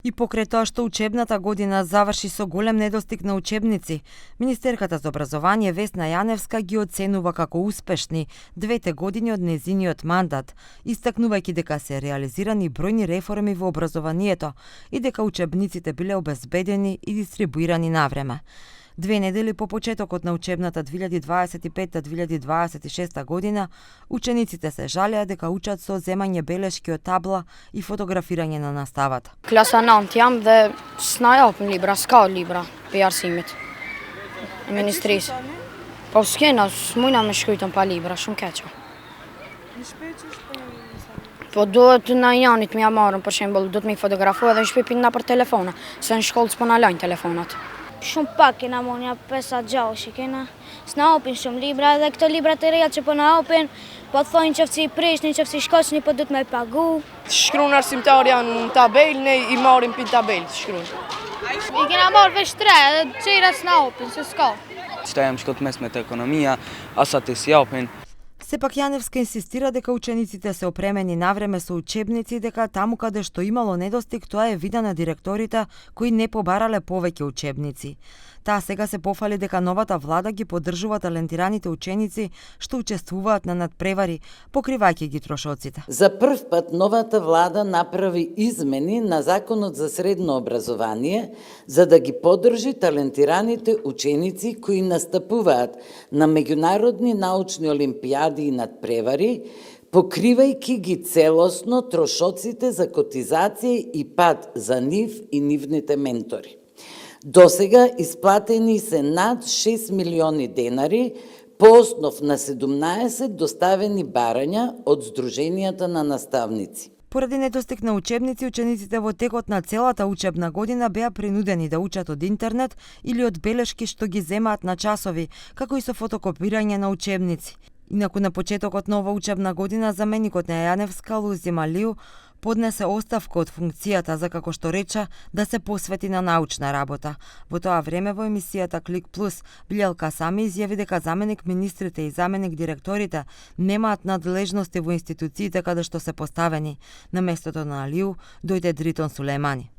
И покрај тоа што учебната година заврши со голем недостиг на учебници, Министерката за образование Весна Јаневска ги оценува како успешни двете години од незиниот мандат, истакнувајќи дека се реализирани бројни реформи во образованието и дека учебниците биле обезбедени и дистрибуирани навреме. 2 недели по почетокот на учебната 2025-2026 година, учениците се жалеа дека учат со земање белешки од табла и фотографирање на наставата. Klasa 9 jam dhe s'na japin libra, s'ka libra për arsimit. Ministrisë. Po s'kena, s'mujna me shkrytën pa libra, shumë keqa. Po duhet na janit m'ja marrën, për shembull, duhet mi fotografu edhe në shtëpi na për telefona, se në shkollë s'po na lajnë telefonat. Shumë pak kena monja 5-6 kena. S'na hapin shumë libra dhe këto libra të reja që po na hapin, po thonë që fësi prishni, që fësi shkoqni, po duhet me pagu. Shkruan arsimtar janë në tabel, ne i marrim për tabel të shkruan. I kena marrë veç 3, dhe qera s'na hapin, se s'ka. Стајам школот месмета економија, а са те си јапен. Сепак Јаневска инсистира дека учениците се опремени навреме со учебници и дека таму каде што имало недостиг, тоа е вида на директорите кои не побарале повеќе учебници. Таа сега се пофали дека новата влада ги поддржува талентираните ученици што учествуваат на надпревари, покривајќи ги трошоците. За прв пат новата влада направи измени на Законот за средно образование за да ги поддржи талентираните ученици кои настапуваат на меѓународни научни олимпијади и надпревари, покривајќи ги целосно трошоците за котизација и пат за нив и нивните ментори. Досега исплатени се над 6 милиони денари по основ на 17 доставени барања од Сдруженијата на наставници. Поради недостиг на учебници, учениците во текот на целата учебна година беа принудени да учат од интернет или од белешки што ги земаат на часови, како и со фотокопирање на учебници. Инаку на почетокот на ова учебна година заменикот на Јаневска Лузи Малиу поднесе оставка од функцијата за, како што рече, да се посвети на научна работа. Во тоа време во емисијата Клик Плюс Билјалка Сами изјави дека заменик министрите и заменик директорите немаат надлежности во институциите каде што се поставени. На местото на Алиу дојде Дритон Сулејмани.